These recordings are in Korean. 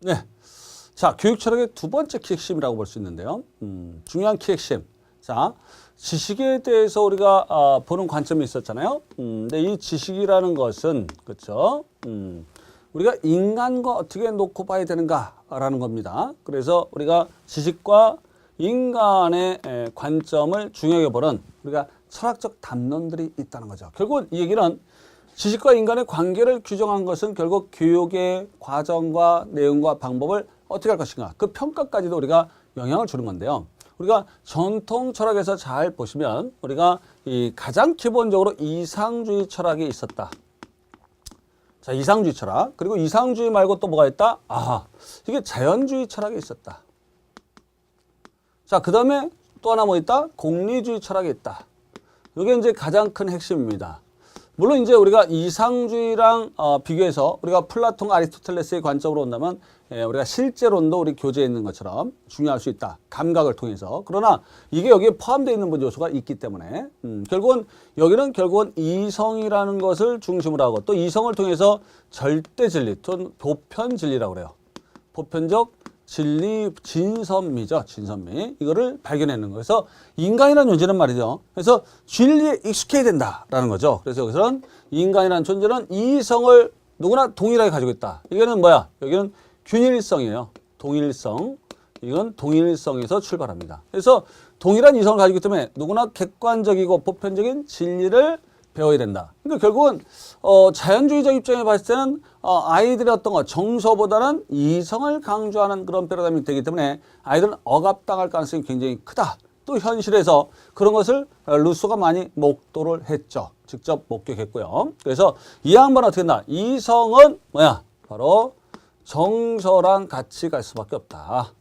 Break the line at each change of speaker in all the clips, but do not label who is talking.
네. 자, 교육 철학의 두 번째 키 핵심이라고 볼 수 있는데요. 중요한 키 핵심. 자, 지식에 대해서 우리가 보는 관점이 있었잖아요. 근데 이 지식이라는 것은, 그렇죠? 우리가 인간과 어떻게 놓고 봐야 되는가라는 겁니다. 그래서 우리가 지식과 인간의 관점을 중요하게 보는 우리가 철학적 담론들이 있다는 거죠. 결국 이 얘기는 지식과 인간의 관계를 규정한 것은 결국 교육의 과정과 내용과 방법을 어떻게 할 것인가, 그 평가까지도 우리가 영향을 주는 건데요. 우리가 전통 철학에서 잘 보시면 우리가 이 가장 기본적으로 이상주의 철학이 있었다. 자, 이상주의 철학. 그리고 이상주의 말고 또 뭐가 있다? 아, 이게 자연주의 철학이 있었다. 자, 그 다음에 또 하나 뭐 있다? 공리주의 철학이 있다. 이게 이제 가장 큰 핵심입니다. 물론 이제 우리가 이상주의랑 비교해서 우리가 플라톤, 아리스토텔레스의 관점으로 온다면 우리가 실제론도 우리 교재에 있는 것처럼 중요할 수 있다. 감각을 통해서. 그러나 이게 여기에 포함되어 있는 요소가 있기 때문에 결국은 여기는 결국은 이성이라는 것을 중심으로 하고 또 이성을 통해서 절대 진리 또는 보편 진리라고 그래요. 보편적 진리, 진선미죠. 진선미. 이거를 발견해내는 거예요. 그래서 인간이라는 존재는 말이죠. 그래서 진리에 익숙해야 된다라는 거죠. 그래서 여기서는 인간이라는 존재는 이성을 누구나 동일하게 가지고 있다. 이거는 뭐야? 여기는 균일성이에요. 동일성. 이건 동일성에서 출발합니다. 그래서 동일한 이성을 가지고 있기 때문에 누구나 객관적이고 보편적인 진리를 배워야 된다. 그러니까 결국은 자연주의적 입장에 봤을 때는 아이들의 어떤 거 정서보다는 이성을 강조하는 그런 패러다임이 되기 때문에 아이들은 억압당할 가능성이 굉장히 크다. 또 현실에서 그런 것을 루소가 많이 목도를 했죠. 직접 목격했고요. 그래서 이 양반은 어떻게 된다? 이성은 뭐야? 바로 정서랑 같이 갈 수밖에 없다.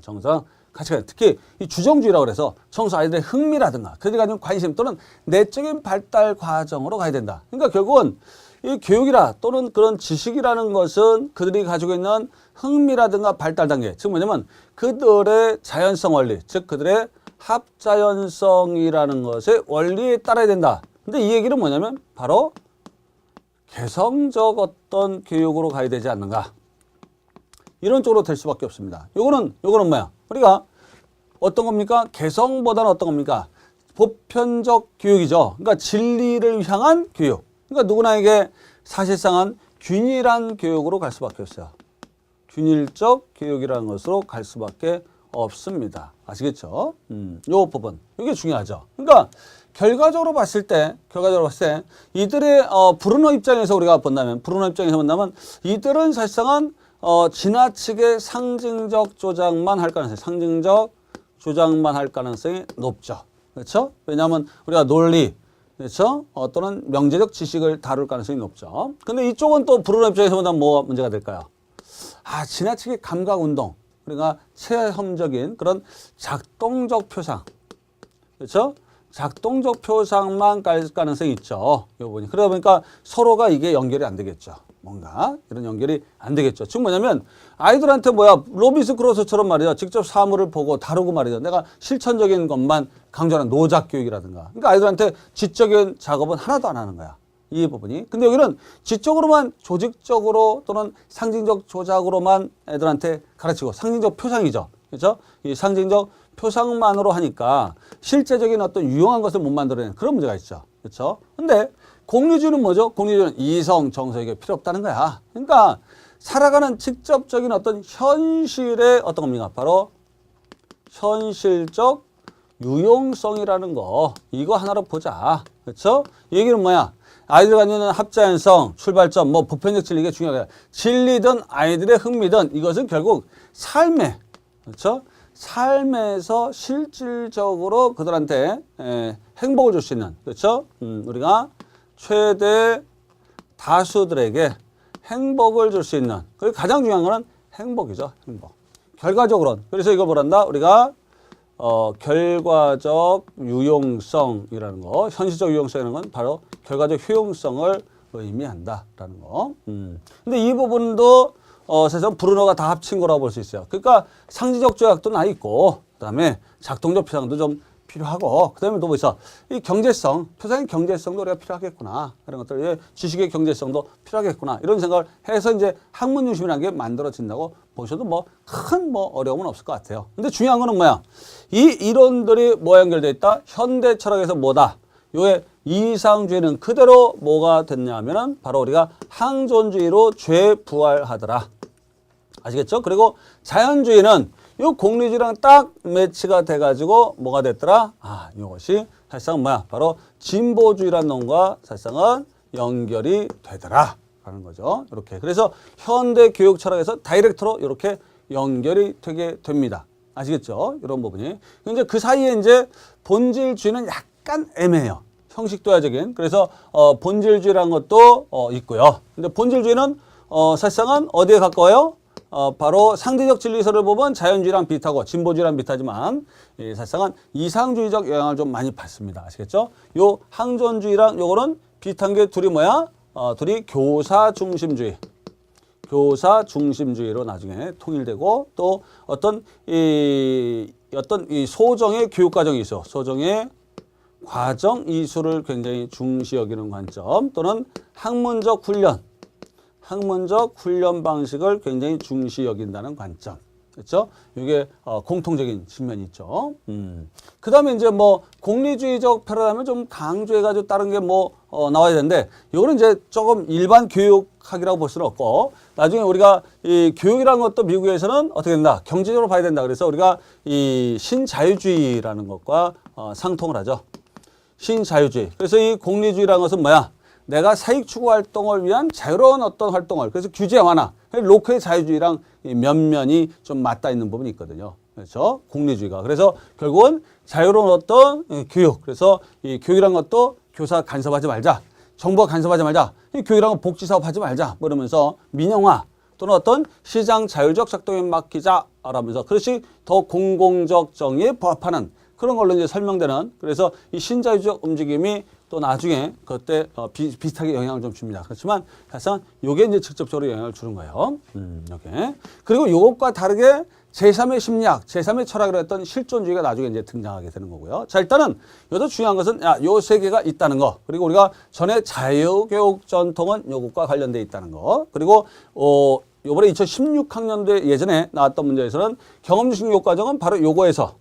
정서랑 같이 가요. 특히 이 주정주의라고 그래서 청소 아이들의 흥미라든가 그들이 가진 관심 또는 내적인 발달 과정으로 가야 된다. 그러니까 결국은 이 교육이라 또는 그런 지식이라는 것은 그들이 가지고 있는 흥미라든가 발달 단계, 즉 뭐냐면 그들의 자연성 원리, 즉 그들의 합자연성이라는 것의 원리에 따라야 된다. 근데 이 얘기는 뭐냐면 바로 개성적 어떤 교육으로 가야 되지 않는가. 이런 쪽으로 될 수밖에 없습니다. 요거는 뭐야? 우리가 어떤 겁니까? 개성보다는 어떤 겁니까? 보편적 교육이죠. 그러니까 진리를 향한 교육. 그러니까 누구나에게 사실상은 균일한 교육으로 갈 수밖에 없어요. 균일적 교육이라는 것으로 갈 수밖에 없습니다. 아시겠죠? 요 부분. 이게 중요하죠. 그러니까 결과적으로 봤을 때 이들의 브루너 입장에서 우리가 본다면 이들은 사실상은 지나치게 상징적 조작만 할 가능성이 높죠. 그렇죠? 왜냐하면 우리가 논리, 그렇죠? 또는 명제적 지식을 다룰 가능성이 높죠. 근데 이쪽은 또 브루너 입장에서 보면 뭐 문제가 될까요? 지나치게 감각 운동, 그러니까 체험적인 그런 작동적 표상, 그렇죠? 작동적 표상만 갈 가능성이 있죠. 이 부분이. 그러다 보니까 서로가 이게 연결이 안 되겠죠. 뭔가 이런 연결이 안 되겠죠. 즉 뭐냐면 아이들한테 로빈슨 크루소처럼 말이죠. 직접 사물을 보고 다루고 말이죠. 내가 실천적인 것만 강조하는 노작 교육이라든가. 그러니까 아이들한테 지적인 작업은 하나도 안 하는 거야. 이 부분이. 근데 여기는 지적으로만 조직적으로 또는 상징적 조작으로만 애들한테 가르치고 상징적 표상이죠. 그렇죠? 이 상징적 표상만으로 하니까 실제적인 어떤 유용한 것을 못 만들어내는 그런 문제가 있죠. 그렇죠? 근데 공리주의는 뭐죠? 공리주의는 이성, 정서 이게 필요 없다는 거야. 그러니까 살아가는 직접적인 어떤 현실의 어떤 겁니까? 바로 현실적 유용성이라는 거. 이거 하나로 보자. 그렇죠? 이 얘기는 뭐야? 아이들 가지고 있는 합자연성, 출발점, 보편적 진리 이게 중요하다. 진리든 아이들의 흥미든 이것은 결국 삶에, 그렇죠? 삶에서 실질적으로 그들한테 행복을 줄 수 있는, 그렇죠? 우리가 최대 다수들에게 행복을 줄 수 있는, 그리고 가장 중요한 거는 행복이죠. 행복. 결과적으로는. 그래서 이걸 뭐란다? 우리가 결과적 유용성이라는 거, 현실적 유용성이라는 건 바로 결과적 효용성을 의미한다라는 거. 근데 이 부분도 사실상 브루너가 다 합친 거라고 볼 수 있어요. 그러니까 상징적 조약도 나 있고, 그다음에 작동적 표상도 좀 필요하고, 그 다음에 또 뭐 있어? 이 경제성, 표상의 경제성도 우리가 필요하겠구나. 이런 것들, 예, 지식의 경제성도 필요하겠구나. 이런 생각을 해서 이제 학문 중심이라는 게 만들어진다고 보셔도 뭐 큰 뭐 어려움은 없을 것 같아요. 근데 중요한 거는 뭐야? 이 이론들이 뭐 연결되어 있다? 현대 철학에서 뭐다? 요의 이상주의는 그대로 뭐가 됐냐면은 바로 우리가 항존주의로 재부활하더라. 아시겠죠? 그리고 자연주의는 요 공리주의랑 딱 매치가 돼가지고 뭐가 됐더라? 아, 이것이 사실상 뭐야? 바로 진보주의라는 놈과 사실상은 연결이 되더라. 라는 거죠. 이렇게. 그래서 현대 교육 철학에서 다이렉트로 이렇게 연결이 되게 됩니다. 아시겠죠? 이런 부분이. 근데 그 사이에 이제 본질주의는 약간 애매해요. 형식도화적인. 그래서 본질주의라는 것도 있고요. 근데 본질주의는 사실상은 어디에 가까워요? 바로 상대적 진리설을 보면 자연주의랑 비슷하고 진보주의랑 비슷하지만 사실상은 이상주의적 영향을 좀 많이 받습니다. 아시겠죠? 요 항존주의랑 요거는 비슷한 게 둘이 뭐야? 둘이 교사 중심주의로 나중에 통일되고 또 어떤 이 소정의 교육 과정이 있어. 소정의 과정 이수를 굉장히 중시 여기는 관점 또는 학문적 훈련 방식을 굉장히 중시 여긴다는 관점. 그렇죠? 이게 공통적인 측면이 있죠. 그 다음에 이제 뭐 공리주의적 패러다임을 좀 강조해가지고 다른 게 뭐 나와야 되는데 이거는 이제 조금 일반 교육학이라고 볼 수는 없고 나중에 우리가 이 교육이라는 것도 미국에서는 어떻게 된다? 경제적으로 봐야 된다. 그래서 우리가 이 신자유주의라는 것과 상통을 하죠. 신자유주의. 그래서 이 공리주의라는 것은 뭐야? 내가 사익 추구 활동을 위한 자유로운 어떤 활동을, 그래서 규제 완화, 로크의 자유주의랑 면면이 좀 맞닿아 있는 부분이 있거든요. 그렇죠? 공리주의가. 그래서 결국은 자유로운 어떤 교육, 그래서 이 교육이란 것도 교사 간섭하지 말자, 정부가 간섭하지 말자, 이 교육이란 건 복지사업 하지 말자, 뭐 이러면서 민영화 또는 어떤 시장 자율적 작동에 맡기자, 라면서 그것이 더 공공적 정의에 부합하는 그런 걸로 이제 설명되는, 그래서 이 신자유적 움직임이 또 나중에 그때 비슷하게 영향을 좀 줍니다. 그렇지만 사실상 요게 이제 직접적으로 영향을 주는 거예요. 이렇게. 그리고 요것과 다르게 제3의 심리학, 제3의 철학이라고 했던 실존주의가 나중에 이제 등장하게 되는 거고요. 자, 일단은 여기서 중요한 것은 요 세 개가 있다는 거. 그리고 우리가 전에 자유교육 전통은 요것과 관련돼 있다는 거. 그리고 요번에 2016학년도에 예전에 나왔던 문제에서는 경험중심 교육 과정은 바로 요거에서,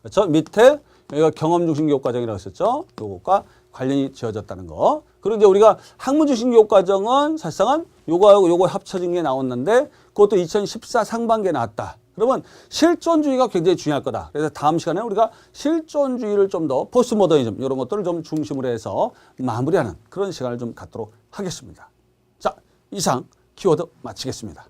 그렇죠? 밑에 여기가 경험중심 교육 과정이라고 했었죠. 요것과 관련이 지어졌다는 거. 그리고 이제 우리가 학문중심 교육 과정은 사실상은 요거하고 요거 합쳐진 게 나왔는데 그것도 2014 상반기에 나왔다. 그러면 실존주의가 굉장히 중요할 거다. 그래서 다음 시간에 우리가 실존주의를 좀 더 포스트모더니즘 이런 것들을 좀 중심으로 해서 마무리하는 그런 시간을 좀 갖도록 하겠습니다. 자, 이상 키워드 마치겠습니다.